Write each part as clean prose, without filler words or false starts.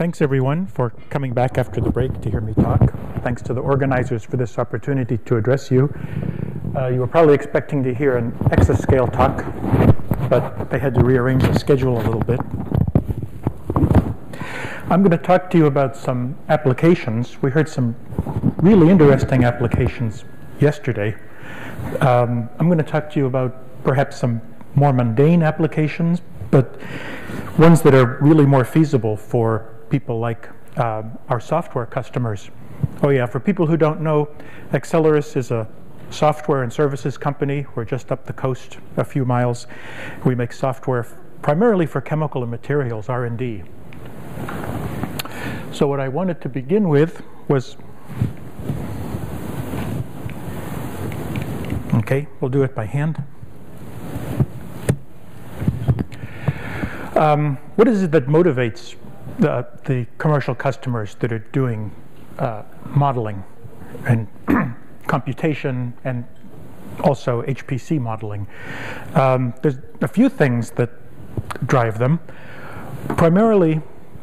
Thanks everyone for coming back after the break to hear me talk. Thanks to the organizers for this opportunity to address you. You were probably expecting to hear an exascale talk, but they had to rearrange the schedule a little bit. I'm going to talk to you about some applications. We heard some really interesting applications yesterday. I'm going to talk to you about perhaps some more mundane applications, but ones that are really more feasible for people like our software customers. Oh yeah, for people who don't know, Accelrys is a software and services company. We're just up the coast a few miles. We make software primarily for chemical and materials R&D. So what I wanted to begin with was, okay, we'll do it by hand. What is it that motivates the commercial customers that are doing modeling and computation and also HPC modeling? There's a few things that drive them. Primarily,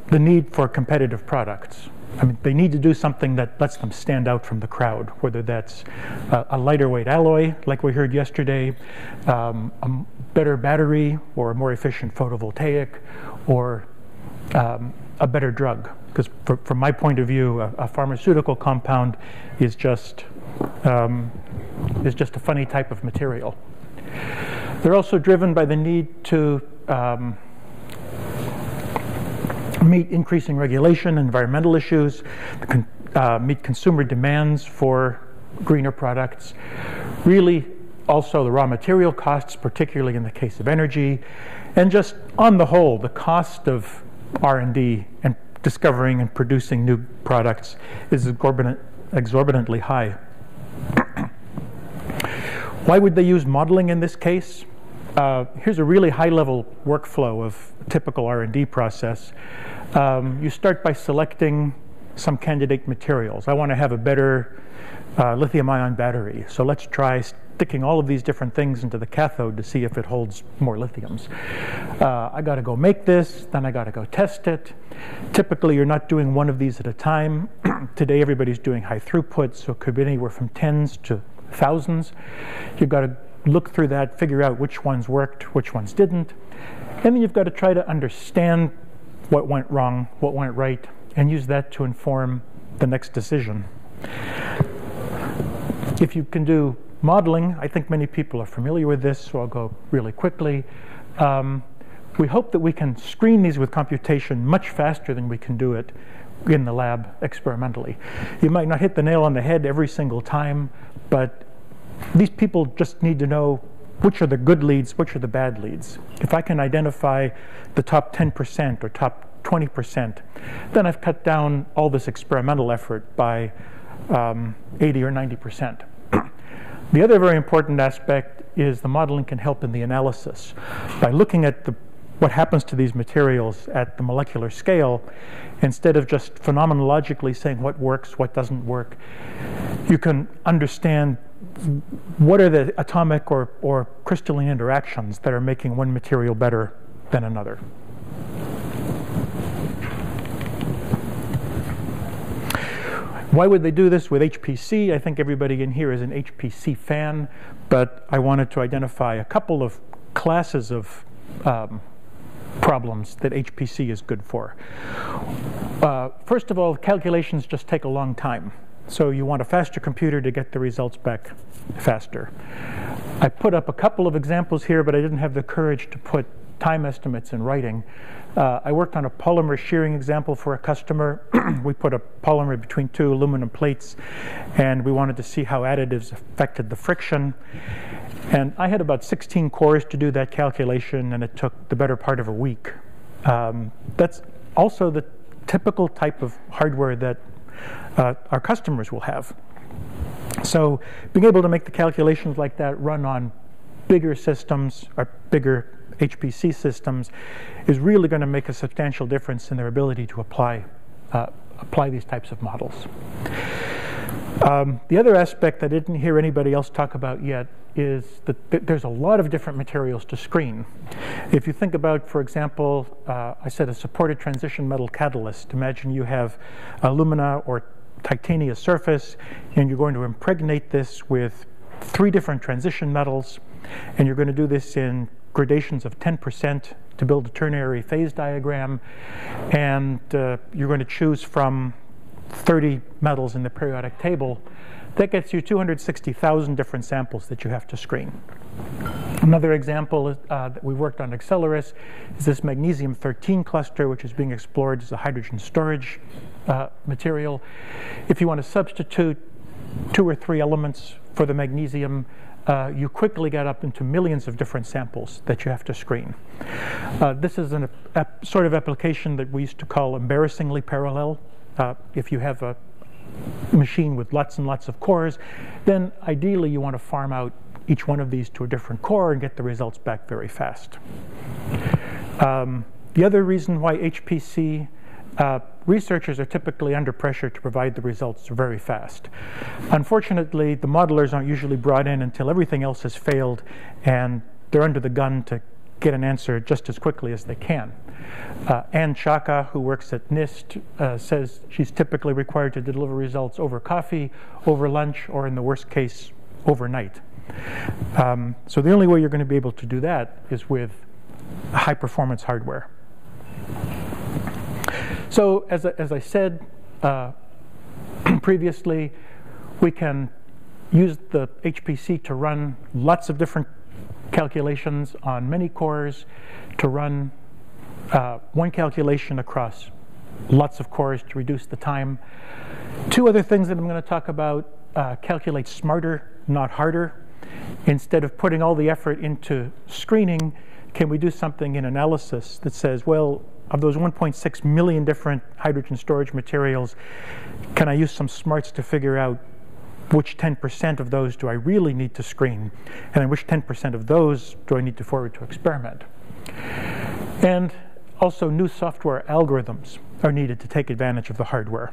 the need for competitive products. I mean, they need to do something that lets them stand out from the crowd, whether that's a lighter weight alloy, like we heard yesterday, a better battery, or a more efficient photovoltaic, or a better drug. Because from my point of view, a pharmaceutical compound is just a funny type of material. They're also driven by the need to meet increasing regulation, environmental issues, meet consumer demands for greener products. Really, also the raw material costs, particularly in the case of energy, and just on the whole, the cost of R&D and discovering and producing new products is exorbitantly high. Why would they use modeling in this case? Here's a really high-level workflow of a typical R&D process. You start by selecting some candidate materials. I want to have a better lithium-ion battery, so let's try sticking all of these different things into the cathode to see if it holds more lithiums. I got to go make this, then I got to go test it. Typically, you're not doing one of these at a time. Today, everybody's doing high throughput, so it could be anywhere from tens to thousands. You've got to look through that, figure out which ones worked, which ones didn't, and then you've got to try to understand what went wrong, what went right, and use that to inform the next decision. If you can do modeling, I think many people are familiar with this, so I'll go really quickly. We hope that we can screen these with computation much faster than we can do it in the lab experimentally. You might not hit the nail on the head every single time, but these people just need to know which are the good leads, which are the bad leads. If I can identify the top 10% or top 20%, then I've cut down all this experimental effort by 80 or 90%. The other very important aspect is the modeling can help in the analysis. By looking at what happens to these materials at the molecular scale, instead of just phenomenologically saying what works, what doesn't work, you can understand what are the atomic or crystalline interactions that are making one material better than another. Why would they do this with HPC? I think everybody in here is an HPC fan, but I wanted to identify a couple of classes of problems that HPC is good for. First of all, calculations just take a long time. So you want a faster computer to get the results back faster. I put up a couple of examples here, but I didn't have the courage to put time estimates in writing. I worked on a polymer shearing example for a customer. We put a polymer between two aluminum plates, and we wanted to see how additives affected the friction. And I had about 16 cores to do that calculation, and it took the better part of a week. That's also the typical type of hardware that our customers will have. So being able to make the calculations like that run on bigger systems or bigger HPC systems is really going to make a substantial difference in their ability to apply these types of models. The other aspect I didn't hear anybody else talk about yet is that there's a lot of different materials to screen. If you think about, for example, I said a supported transition metal catalyst. Imagine you have alumina or titanium surface, and you're going to impregnate this with 3 different transition metals, and you're going to do this in gradations of 10% to build a ternary phase diagram, and you're going to choose from 30 metals in the periodic table. That gets you 260,000 different samples that you have to screen. Another example that we worked on Accelrys is this magnesium-13 cluster, which is being explored as a hydrogen storage material. If you want to substitute 2 or 3 elements for the magnesium, you quickly get up into millions of different samples that you have to screen. This is a sort of application that we used to call embarrassingly parallel. If you have a machine with lots and lots of cores, then ideally you want to farm out each one of these to a different core and get the results back very fast. The other reason why HPC researchers are typically under pressure to provide the results very fast. Unfortunately, the modelers aren't usually brought in until everything else has failed, and they're under the gun to get an answer just as quickly as they can. Ann Chaka, who works at NIST, says she's typically required to deliver results over coffee, over lunch, or in the worst case, overnight. So the only way you're going to be able to do that is with high-performance hardware. So as I said previously, we can use the HPC to run lots of different calculations on many cores, to run one calculation across lots of cores to reduce the time. 2 other things that I'm going to talk about: calculate smarter, not harder. Instead of putting all the effort into screening, can we do something in analysis that says, well, of those 1.6 million different hydrogen storage materials, can I use some smarts to figure out which 10% of those do I really need to screen, and then which 10% of those do I need to forward to experiment? And also, new software algorithms are needed to take advantage of the hardware.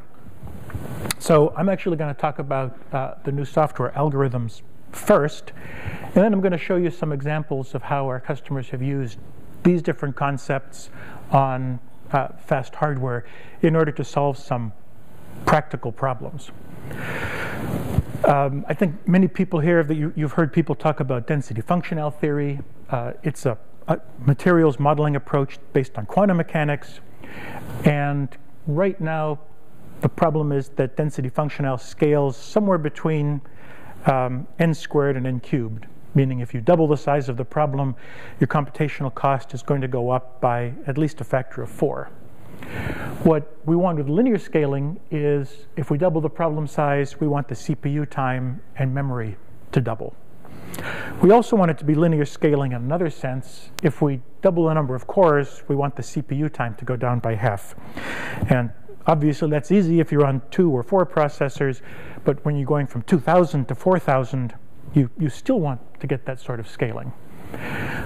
So I'm actually going to talk about the new software algorithms first, and then I'm going to show you some examples of how our customers have used these different concepts on fast hardware in order to solve some practical problems. I think many people here, you've heard people talk about density functional theory. It's a materials modeling approach based on quantum mechanics. And right now, the problem is that density functional scales somewhere between n squared and n cubed, meaning if you double the size of the problem, your computational cost is going to go up by at least a factor of 4. What we want with linear scaling is, if we double the problem size, we want the CPU time and memory to double. We also want it to be linear scaling in another sense. If we double the number of cores, we want the CPU time to go down by half. And obviously that's easy if you're on 2 or 4 processors, but when you're going from 2,000 to 4,000, you still want to get that sort of scaling.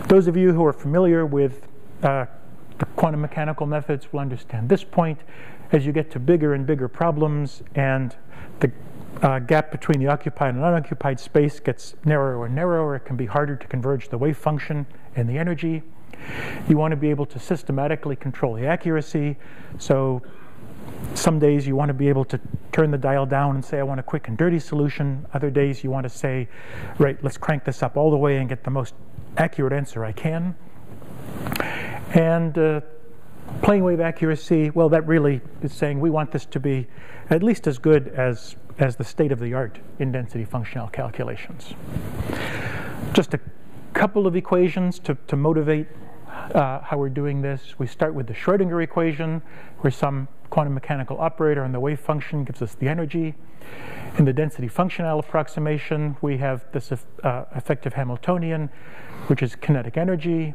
Those of you who are familiar with the quantum mechanical methods will understand this point. As you get to bigger and bigger problems, and the gap between the occupied and unoccupied space gets narrower and narrower, it can be harder to converge the wave function and the energy. You want to be able to systematically control the accuracy. So some days you want to be able to turn the dial down and say, I want a quick and dirty solution. Other days you want to say, right, let's crank this up all the way and get the most accurate answer I can. And plane wave accuracy, well, that really is saying we want this to be at least as good as the state of the art in density functional calculations. Just a couple of equations to motivate how we're doing this. We start with the Schrödinger equation, where some quantum mechanical operator on the wave function gives us the energy. In the density functional approximation, we have this effective Hamiltonian, which is kinetic energy,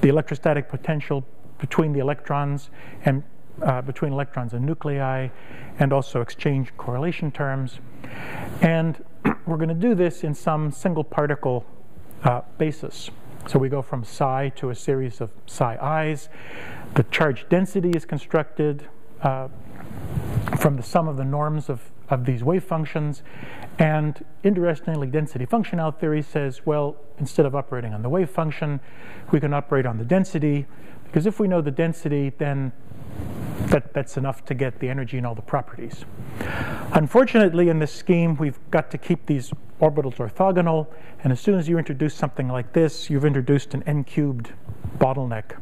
the electrostatic potential between the electrons and between electrons and nuclei, and also exchange correlation terms. And we're going to do this in some single particle basis. So we go from psi to a series of psi i's. The charge density is constructed from the sum of the norms of of these wave functions. And interestingly, density functional theory says, well, instead of operating on the wave function, we can operate on the density, because if we know the density, then that's enough to get the energy and all the properties. Unfortunately, in this scheme, we've got to keep these orbitals orthogonal, and as soon as you introduce something like this, you've introduced an n-cubed bottleneck.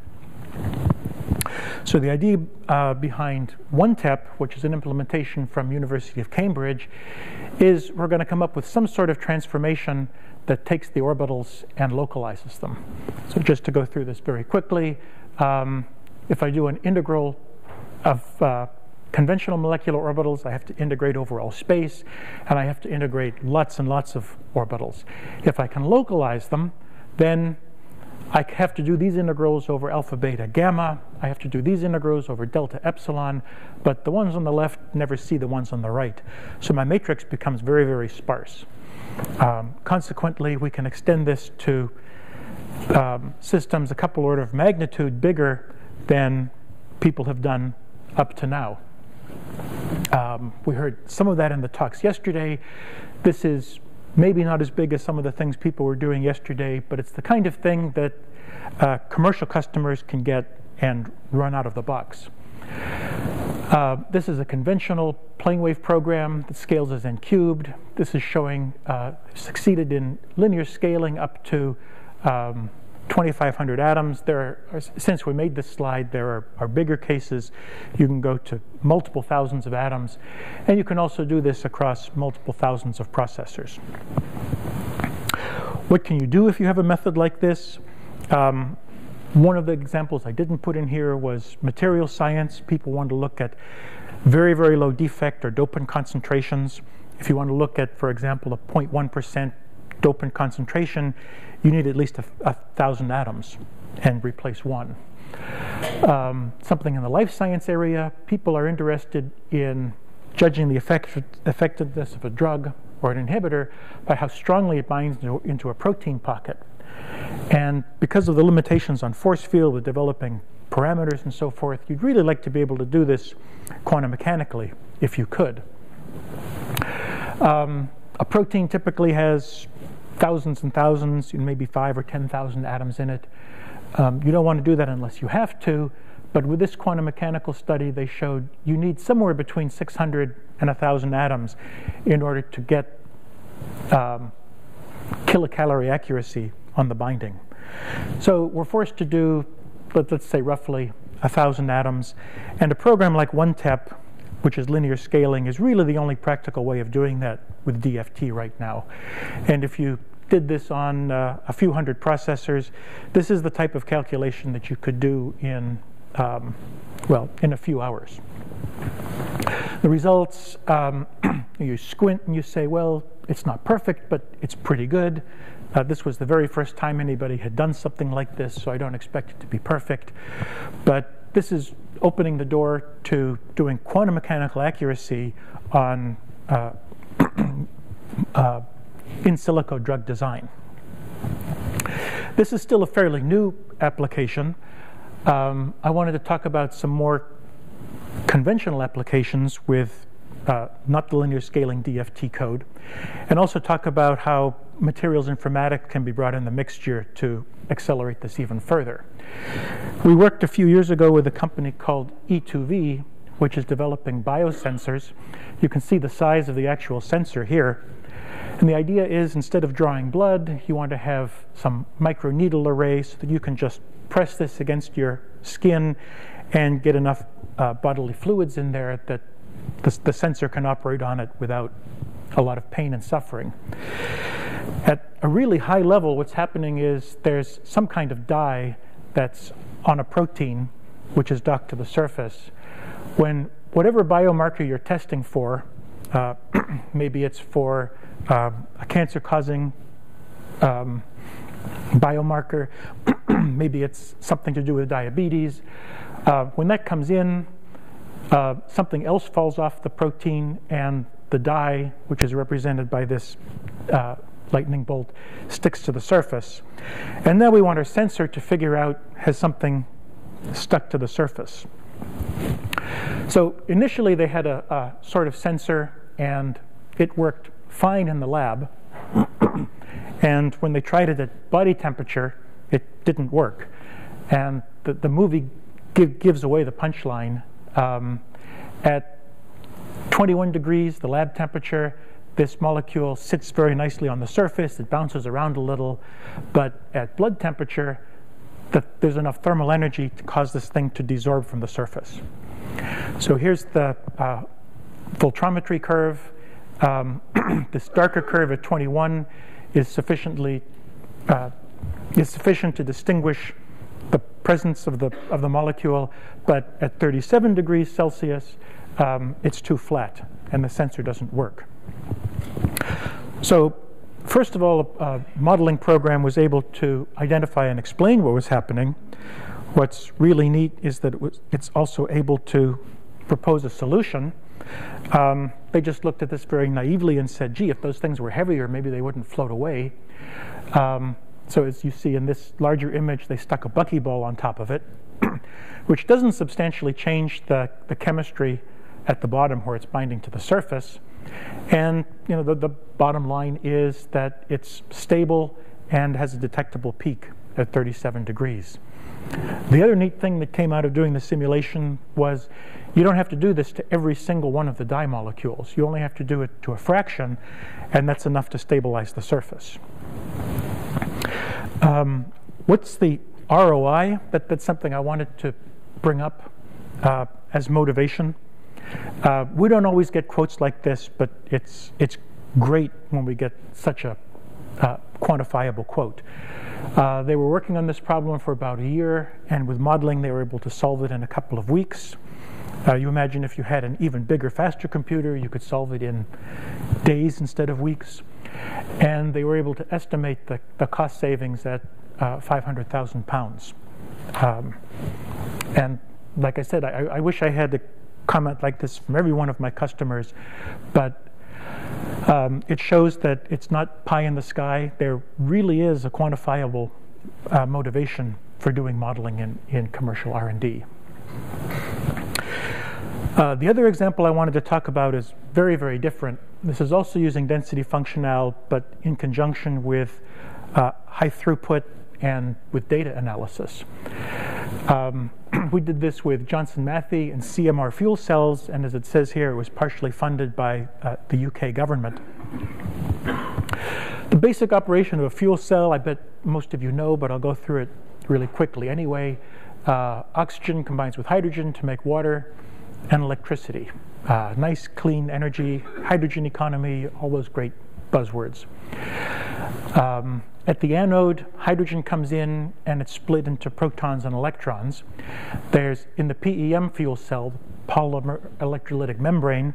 So the idea behind ONETEP, which is an implementation from University of Cambridge, is we're going to come up with some sort of transformation that takes the orbitals and localizes them. So just to go through this very quickly, if I do an integral of conventional molecular orbitals, I have to integrate over all space, and I have to integrate lots and lots of orbitals. If I can localize them, then I have to do these integrals over alpha, beta, gamma. I have to do these integrals over delta, epsilon. But the ones on the left never see the ones on the right. So my matrix becomes very, very sparse. Consequently, we can extend this to systems a couple order of magnitude bigger than people have done up to now. We heard some of that in the talks yesterday. This is maybe not as big as some of the things people were doing yesterday, but it's the kind of thing that commercial customers can get and run out of the box. This is a conventional plane wave program that scales as n cubed. This is showing succeeded in linear scaling up to 2,500 atoms. Since we made this slide, there are bigger cases. You can go to multiple thousands of atoms, and you can also do this across multiple thousands of processors. What can you do if you have a method like this? One of the examples I didn't put in here was material science. People want to look at very, very low defect or dopant concentrations. If you want to look at, for example, a 0.1% dopant concentration, you need at least 1,000 atoms and replace one. Something in the life science area, people are interested in judging the effectiveness of a drug or an inhibitor by how strongly it binds into a protein pocket. And because of the limitations on force field with developing parameters and so forth, you'd really like to be able to do this quantum mechanically if you could. A protein typically has thousands and thousands, maybe 5,000 or 10,000 atoms in it. You don't want to do that unless you have to, but with this quantum mechanical study, they showed you need somewhere between 600 and 1,000 atoms in order to get kilocalorie accuracy on the binding. So we're forced to do, let's say, roughly 1,000 atoms, and a program like ONETEP, which is linear scaling, is really the only practical way of doing that with DFT right now. And if you did this on a few hundred processors, this is the type of calculation that you could do in, well, in a few hours. The results, you squint and you say, well, it's not perfect, but it's pretty good. This was the very first time anybody had done something like this, so I don't expect it to be perfect. But this is opening the door to doing quantum mechanical accuracy on in silico drug design. This is still a fairly new application. I wanted to talk about some more conventional applications with not the linear scaling DFT code, and also talk about how materials informatics can be brought in the mixture to accelerate this even further. We worked a few years ago with a company called E2V, which is developing biosensors. You can see the size of the actual sensor here. And the idea is, instead of drawing blood, you want to have some microneedle array so that you can just press this against your skin and get enough bodily fluids in there that the sensor can operate on it without a lot of pain and suffering. At a really high level, what's happening is there's some kind of dye that's on a protein which is docked to the surface. When whatever biomarker you're testing for, maybe it's for a cancer-causing biomarker, maybe it's something to do with diabetes. When that comes in, something else falls off the protein, and the dye, which is represented by this lightning bolt, sticks to the surface. And then we want our sensor to figure out, has something stuck to the surface? So initially they had a sort of sensor and it worked fine in the lab. And when they tried it at body temperature, it didn't work. And the movie gives away the punchline. At 21 degrees, the lab temperature, this molecule sits very nicely on the surface. It bounces around a little. But at blood temperature, there's enough thermal energy to cause this thing to desorb from the surface. So here's the voltammetry curve. This darker curve at 21 is sufficient to distinguish the presence of the molecule, but at 37 degrees Celsius, it's too flat, and the sensor doesn't work. So first of all, a modeling program was able to identify and explain what was happening. What's really neat is that it's also able to propose a solution. They just looked at this very naively and said, gee, if those things were heavier, maybe they wouldn't float away. So as you see in this larger image, they stuck a buckyball on top of it, which doesn't substantially change the chemistry at the bottom where it's binding to the surface. And the bottom line is that it's stable and has a detectable peak at 37 degrees. The other neat thing that came out of doing the simulation was you don't have to do this to every single one of the dye molecules. You only have to do it to a fraction, and that's enough to stabilize the surface. What's the ROI? That's something I wanted to bring up as motivation. We don't always get quotes like this, but it's great when we get such a quantifiable quote. They were working on this problem for about a year, and with modeling they were able to solve it in a couple of weeks. You imagine if you had an even bigger, faster computer, you could solve it in days instead of weeks. And they were able to estimate the cost savings at 500,000 pounds. And like I said, I wish I had a comment like this from every one of my customers, but it shows that it's not pie in the sky. There really is a quantifiable motivation for doing modeling in commercial R&D. The other example I wanted to talk about is very, very different. This is also using density functional, but in conjunction with high throughput and with data analysis. We did this with Johnson Matthey and CMR fuel cells, and as it says here, it was partially funded by the UK government. The basic operation of a fuel cell, I bet most of you know, but I'll go through it really quickly anyway. Oxygen combines with hydrogen to make water and electricity. Nice, clean energy, hydrogen economy, all those great buzzwords. At the anode, hydrogen comes in and it's split into protons and electrons. There's, in the PEM fuel cell, polymer electrolytic membrane,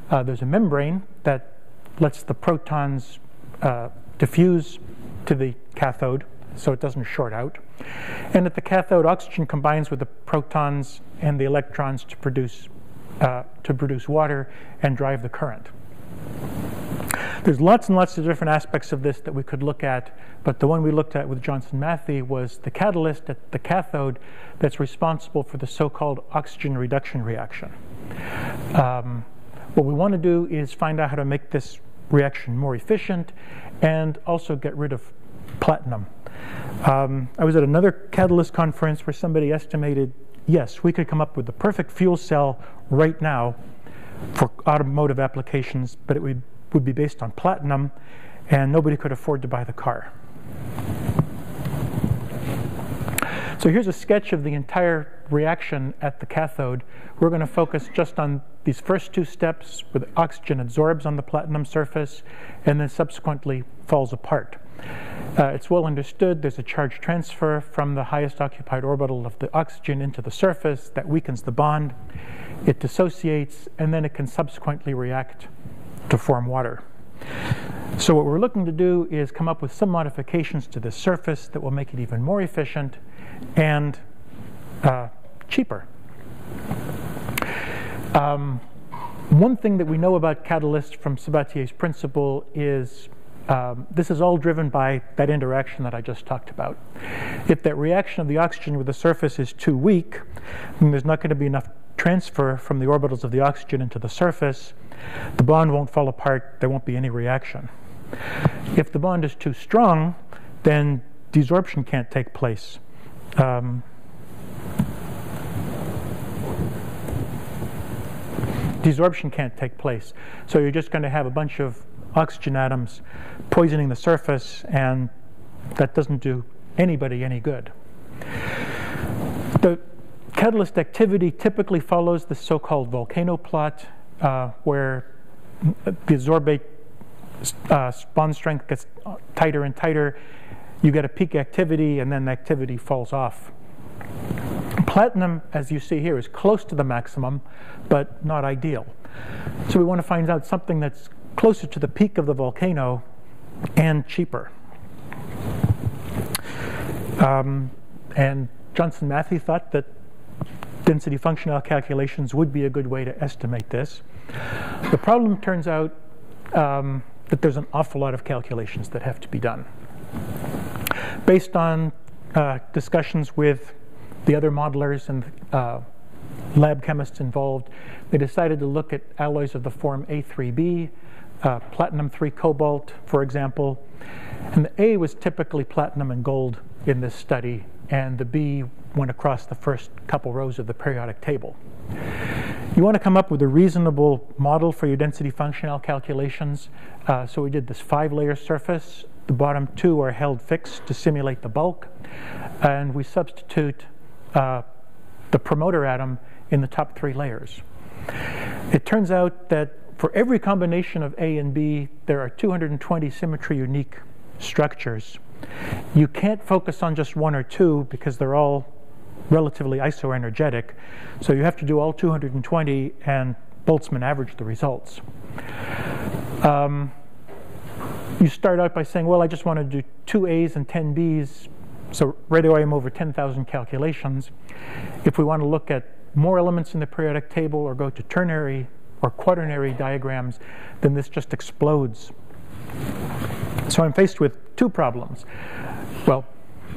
there's a membrane that lets the protons diffuse to the cathode so it doesn't short out. And at the cathode, oxygen combines with the protons and the electrons to produce water and drive the current. There's lots and lots of different aspects of this that we could look at, but the one we looked at with Johnson Matthey was the catalyst at the cathode that's responsible for the so-called oxygen reduction reaction. What we want to do is find out how to make this reaction more efficient and also get rid of platinum. I was at another catalyst conference where somebody estimated, yes, we could come up with the perfect fuel cell right now for automotive applications, but it would be based on platinum, and nobody could afford to buy the car. So here's a sketch of the entire reaction at the cathode. We're going to focus just on these first two steps where the oxygen absorbs on the platinum surface and then subsequently falls apart. It's well understood there's a charge transfer from the highest occupied orbital of the oxygen into the surface that weakens the bond. It dissociates, and then it can subsequently react to form water. So what we're looking to do is come up with some modifications to this surface that will make it even more efficient and cheaper. One thing that we know about catalysts from Sabatier's principle is this is all driven by that interaction that I just talked about. If that reaction of the oxygen with the surface is too weak, then there's not going to be enough transfer from the orbitals of the oxygen into the surface. The bond won't fall apart. There won't be any reaction. If the bond is too strong, then desorption can't take place. Desorption can't take place. So you're just going to have a bunch of oxygen atoms poisoning the surface, and that doesn't do anybody any good. The catalyst activity typically follows the so-called volcano plot, where the adsorbate bond strength gets tighter and tighter. You get a peak activity, and then the activity falls off. Platinum, as you see here, is close to the maximum, but not ideal. So we want to find out something that's closer to the peak of the volcano and cheaper. And Johnson Matthey thought that density functional calculations would be a good way to estimate this. The problem turns out that there's an awful lot of calculations that have to be done. Based on discussions with the other modelers and lab chemists involved, they decided to look at alloys of the form A3B, platinum 3 cobalt, for example. And the A was typically platinum and gold in this study, and the B went across the first couple rows of the periodic table. You want to come up with a reasonable model for your density functional calculations. So we did this 5-layer surface. The bottom 2 are held fixed to simulate the bulk. And we substitute the promoter atom in the top 3 layers. It turns out that for every combination of A and B, there are 220 symmetry unique structures. You can't focus on just 1 or 2 because they're all relatively isoenergetic. So you have to do all 220 and Boltzmann average the results. You start out by saying, well, I just want to do 2 A's and 10 B's. So right away I'm over 10,000 calculations. If we want to look at more elements in the periodic table or go to ternary or quaternary diagrams, then this just explodes. So I'm faced with 2 problems. Well,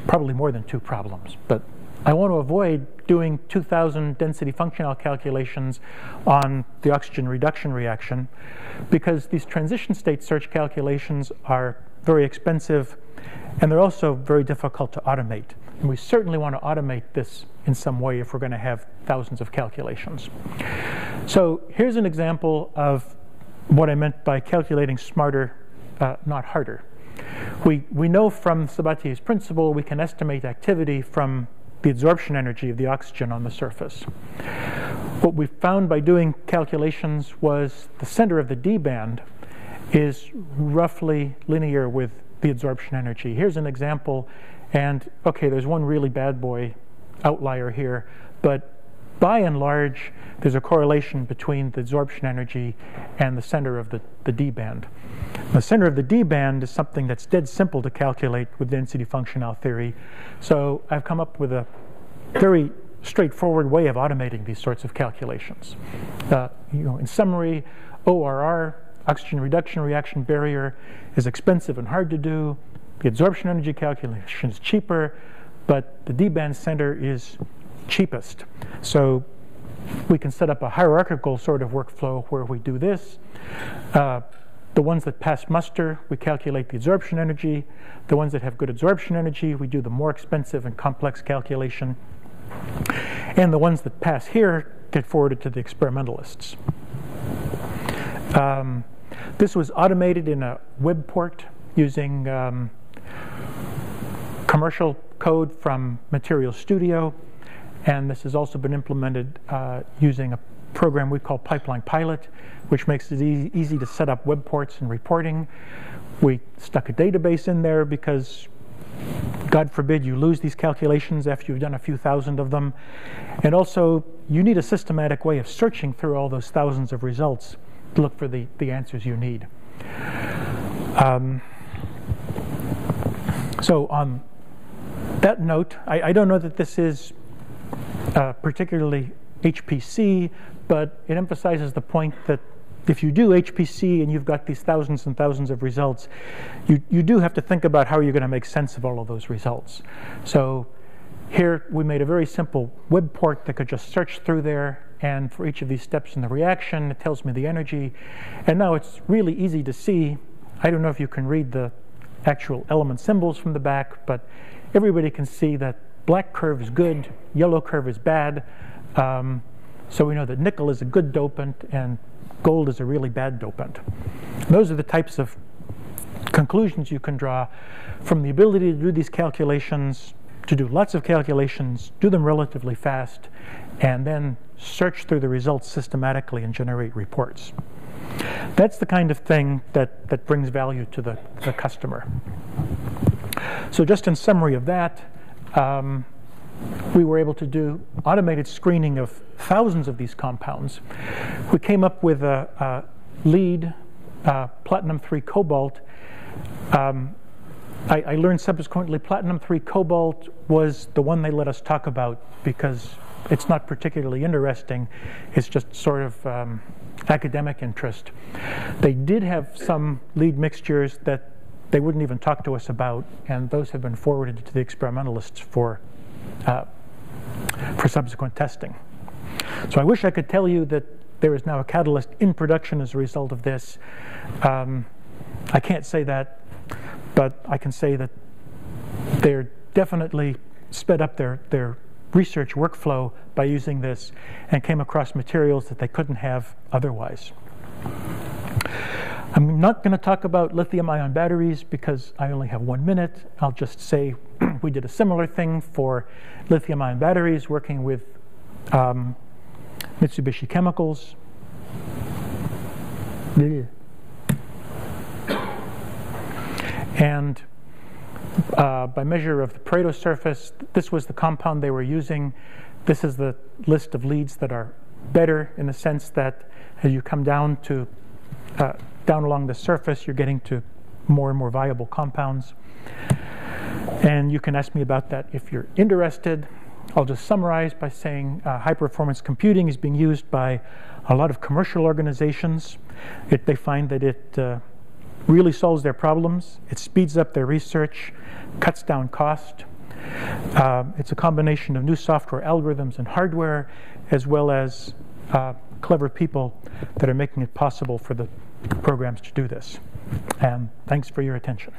probably more than 2 problems, but I want to avoid doing 2,000 density functional calculations on the oxygen reduction reaction because these transition state search calculations are very expensive and they're also very difficult to automate. And we certainly want to automate this in some way if we're going to have thousands of calculations. So here's an example of what I meant by calculating smarter, not harder. We know from Sabatier's principle we can estimate activity from the adsorption energy of the oxygen on the surface. What we found by doing calculations was the center of the D band is roughly linear with the adsorption energy. Here's an example, and okay, there's one really bad boy outlier here, but by and large, there's a correlation between the adsorption energy and the center of the D band. The center of the D band is something that's dead simple to calculate with density functional theory. So I've come up with a very straightforward way of automating these sorts of calculations. In summary, ORR, oxygen reduction reaction barrier, is expensive and hard to do. The adsorption energy calculation is cheaper, but the D band center is cheapest. So we can set up a hierarchical sort of workflow where we do this. The ones that pass muster, we calculate the adsorption energy. The ones that have good adsorption energy, we do the more expensive and complex calculation. And the ones that pass here get forwarded to the experimentalists. This was automated in a web port using commercial code from Material Studio. And this has also been implemented using a program we call Pipeline Pilot, which makes it easy to set up web ports and reporting. We stuck a database in there because, God forbid, you lose these calculations after you've done a few thousand of them. And also, you need a systematic way of searching through all those thousands of results to look for the answers you need. So on that note, I don't know that this is particularly HPC, but it emphasizes the point that if you do HPC and you've got these thousands and thousands of results, you do have to think about how you're going to make sense of all of those results. So here we made a very simple web port that could just search through there and for each of these steps in the reaction, it tells me the energy. And now it's really easy to see. I don't know if you can read the actual element symbols from the back, but everybody can see that black curve is good, yellow curve is bad. So we know that nickel is a good dopant and gold is a really bad dopant. Those are the types of conclusions you can draw from the ability to do these calculations, to do lots of calculations, do them relatively fast, and then search through the results systematically and generate reports. That's the kind of thing that brings value to the customer. So just in summary of that, we were able to do automated screening of thousands of these compounds. We came up with a lead, platinum-3 cobalt. I learned subsequently platinum-3 cobalt was the one they let us talk about because it's not particularly interesting. It's just sort of academic interest. They did have some lead mixtures that they wouldn't even talk to us about, and those have been forwarded to the experimentalists for subsequent testing. So I wish I could tell you that there is now a catalyst in production as a result of this. I can't say that, but I can say that they're definitely sped up their research workflow by using this and came across materials that they couldn't have otherwise. I'm not going to talk about lithium-ion batteries because I only have 1 minute. I'll just say we did a similar thing for lithium-ion batteries working with Mitsubishi Chemicals. And by measure of the Pareto surface, this was the compound they were using. This is the list of leads that are better in the sense that as you come down along the surface, you're getting to more and more viable compounds. And you can ask me about that if you're interested. I'll just summarize by saying high-performance computing is being used by a lot of commercial organizations. They find that it really solves their problems. It speeds up their research, cuts down cost. It's a combination of new software algorithms and hardware, as well as clever people that are making it possible for the programs to do this. And thanks for your attention.